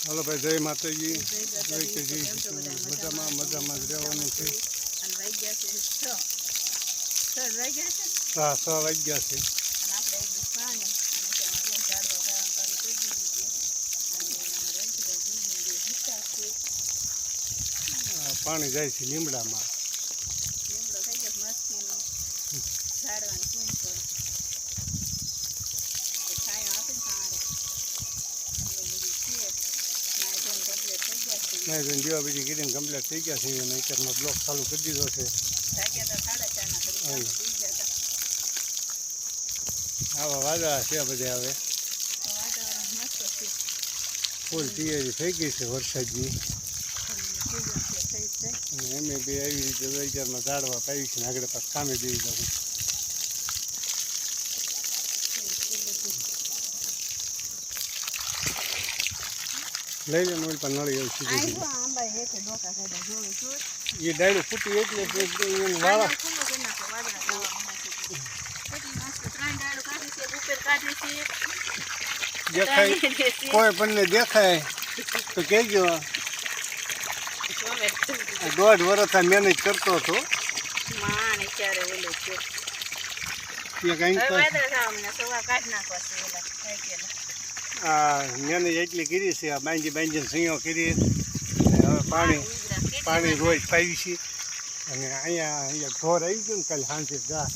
હાલો ભાઈ, જય માતાજી, જય કેજી, મજામાં મજામાં જ રહેવાનું છે. હા, 6 વાગ્યા છે. પાણી જાય છે લીમડામાં. નહીં બેન, દીવા બીજી કરીને કમ્પ્લીટ થઈ ગયા છે અને અત્યારમાં બ્લોક ચાલુ કરી દીધો છે. આવા વાદળા છે બધા. હવે ફૂલ તૈયારી થઈ ગઈ છે વરસાદની. અને એમ બી આવી રીતે અત્યારમાં ઝાડવા પાવી છે ને આગળ પાસ કામે બેસી જવું. લઈ લે મોલ પર નળી એવું સીધું એ ડાયડું ફૂટી એટલે વાળા દેખાય. કોઈ પણ દેખાય તો કહેજો. 1.5 વર્ષ મહેનત કરતો હતો. મહેનત એટલી કરી છે. આ બાંધીને સિંહો કરી. હવે પાણી રોજ પાવી છે. અને અહીંયા ઢોર આવી ગયું ને કાલે સાંજે ગા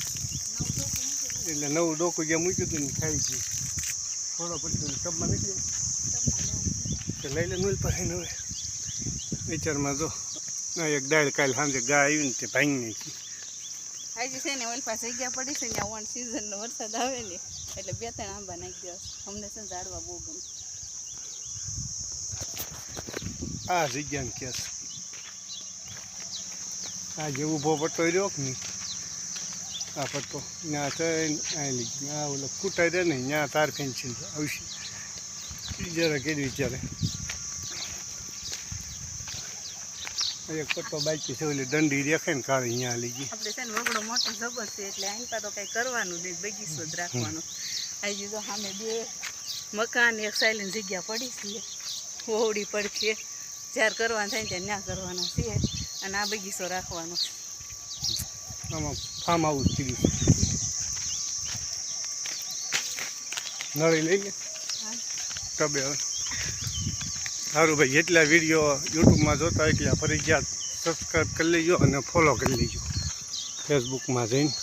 એટલે નવું ડોકું જે મૂક્યું હતું ને ખાઈ ગયું. થોડો પછી ટબમાં નીકળ્યું તો લઈ લે નૂલ પાસે હવે વિચારમાં જો એક ડાળ કાલે સાંજે ગા આવી ને તે ભાંગી નાખી. આજે છે ને ઓલ પાસે જગ્યા પડી છે ને વન સિઝનનો વરસાદ આવે ને એટલે 2-3 આંબા નાખી દો. અમને છે ઝાડવા બહુ ગમે. આ જગ્યાને કેસ આ જે ઊભો પટ્ટો રહ્યો કે નહીં, આ પટ્ટો ત્યાં થઈને આ લીધી આ ઓલો કૂટાઈ દે ને ત્યાં તાર ફેન્સિંગ આવશે. જરા કેવી વિચારે એક પટ્ટો બાકી છે. ઓલી દંડી દેખાય ને કાળી અહીંયા લીધી. આપણે છે ને વગડો મોટો જબર છે એટલે આની પાસે તો કંઈ કરવાનું નહીં, બગીચો જ રાખવાનો. આજે તો સામે 2 મકાન એક સાઈલની જગ્યા પડી છે. હોવડી પડશે જ્યારે કરવાનું થાય ત્યારે ત્યાં કરવાના છે અને આ બગીચો રાખવાનો. આમાં ફાર્મ હાઉસ કર્યું છે. નળી લઈ લે ટબે. હવે સારું ભાઈ, જેટલા વિડીયો યુટ્યુબમાં જોતા એટલા ફરજિયાત સબસ્ક્રાઈબ કરી લેજો અને ફોલો કરી લેજો ફેસબુકમાં જઈને.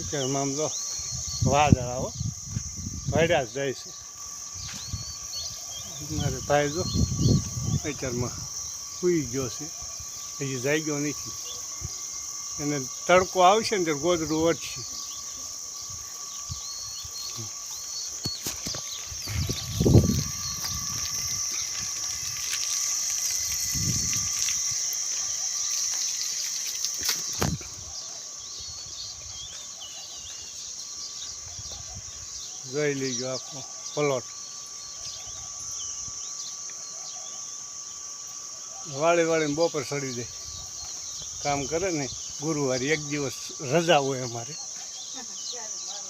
અત્યારમાં આમ જો વાદળાઓ ભર્યા જ જાય છે. મારે ભાઈ જો અત્યારમાં સૂઈ ગયો છે, હજી જાગ્યો નથી. એને તડકો આવશે ને ત્યારે ગોદડું વળશે. જોઈ લેજો આખો પ્લોટ. વાળીને બપોર સડી દે કામ કરે ને. ગુરુવારે 1 દિવસ રજા હોય અમારે.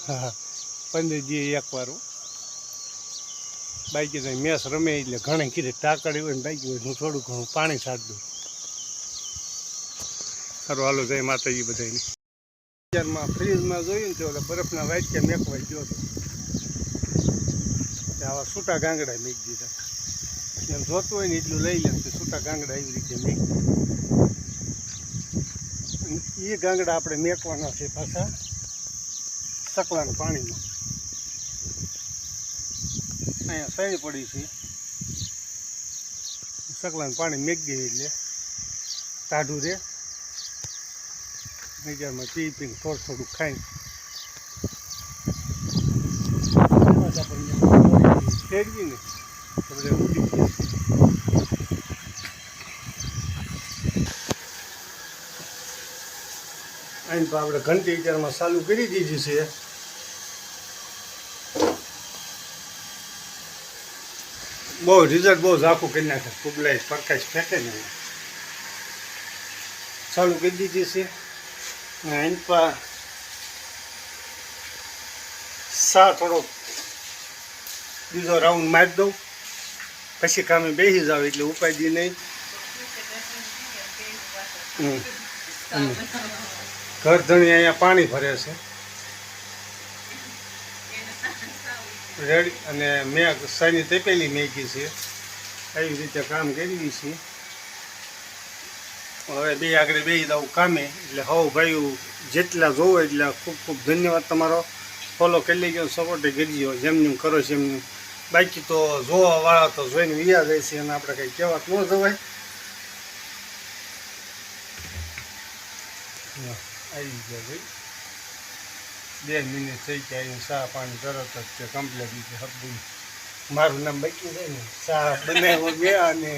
હા, 15 દી એકવાર. બાકી તો મેચ રમે એટલે ઘણી કીધે ટાકડી હોય ને બાકી હોય હું થોડું ઘણું પાણી છાંટ દઉં. સારું હાલો, જય માતાજી બધાને. અત્યારમાં ફ્રીજમાં જોયું ને તો ઓલા બરફના વાટક્યા મેકવાઈ ગયો હતો. આવા છૂટા ગાંગડા મેક દીધા. એમ જોતું હોય ને એટલું લઈ લે તો છૂટા ગાંગડા એવી રીતે મેક. એ ગાંગડા આપણે મેકવાના છે પાછા સકલાના પાણીમાં. અહીંયા સળી પડી છે. સકલાનું પાણી મેક દે એટલે ટાઢું રહે. બજારમાં પીને થોડું ખાઈને ફેરવી ને તો બધા ઉડી ગયા. આને તો આપણે ઘંટી વિચારમાં ચાલુ કરી દીધી છે. બહુ રિઝલ્ટ બહુ ઝાખું કરી નાખે. ફૂગલાઈ પ્રકાશ ફેંકે ને ચાલુ કરી દીધી છે. આને પા સા થોડો બીજો રાઉન્ડ મારી દઉં પછી કામે બેસી જાવ એટલે ઉપાધિ નહીં. ઘર ધણી અહીંયા પાણી ભરે છે રેડી, અને મેં સાની તપેલી મેકી છે. એવી રીતે કામ કરવી છે. હવે બે આગળ બેસી દઉં કામે. એટલે હવ ભાઈઓ જેટલા જોવો એટલા ખૂબ ખૂબ ધન્યવાદ તમારો. ફોલો કરી લેજો, સપોર્ટ કરજો, જેમનું કરો છે એમનું. બાકી તો જોવાવાળા તો જોઈને વિયા જાય છે અને આપણે કંઈ કહેવા ન જવાય. આવી ગયા ભાઈ, 2 મિનિટ થઈ ગયા. અહીં ચા પાણી તરત જ તે કમ્પ્લેટ રીતે હબું મારું નામ બચી જાય ને ચા બનાવ્યો ગયા અને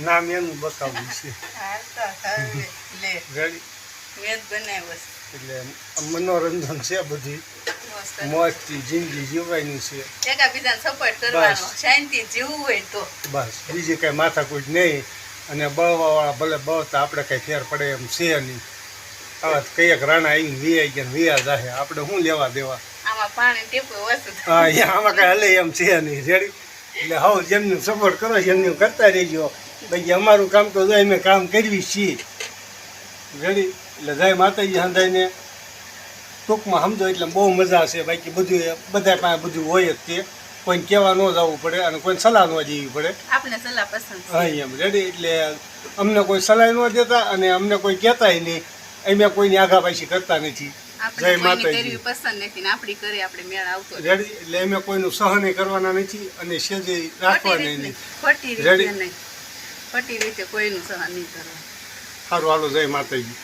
નામ એનું બતાવવું છે રેડી. એટલે મનોરંજન છે, બધી મોજથી જિંદગી જીવવાની છે. એકબીજાને સપોર્ટ કરવાનો, શાંતિ જીવવું હોય તો બસ બીજી કાંઈ માથાકૂટ નહીં. અને બળવાવાળા ભલે બળતા આપણે કાંઈ ફેર પડે એમ છે નહીં. આવા કઈક રાણા આવીને વિયા ગયા વિયા જાહે, આપણે શું લેવા દેવા. આમાં પાણી ટીપું ઓછું હા, આમાં કાંઈ હલે એમ છે નહીં રેડી. એટલે હવે જેમનું સપોર્ટ કરો છે એમનું કરતા રહેજો. ભાઈ અમારું કામ તો જાય અમે કામ કરવી છીએ રેડી. એટલે જય માતાજી હંધાઈને ટૂંકમાં સમજો એટલે બહુ મજા છે. બાકી બધું બધા પાસે બધું હોય જ તે, કોઈને કહેવા ન જવું પડે અને કોઈને સલાહ ન દેવી પડે. આપણે સલાહ પસંદ હા એમ રેડી. એટલે અમને કોઈ સલાહ ન દેતા અને અમને કોઈ કહેતાય નહીં. અમે કોઈની આઘા પાછી કરતા નથી. જય માતાજી. પસંદ નથી ને આપણી ઘરે આપણે મેળ આવતો રેડી. એટલે અમે કોઈનું સહન કરવાના નથી અને સેજે રાખવાના નહીં. ખોટી રીતે નહીં, ખોટી રીતે કોઈનું સહન નહીં કરવા. સારું, હાલો, જય માતાજી.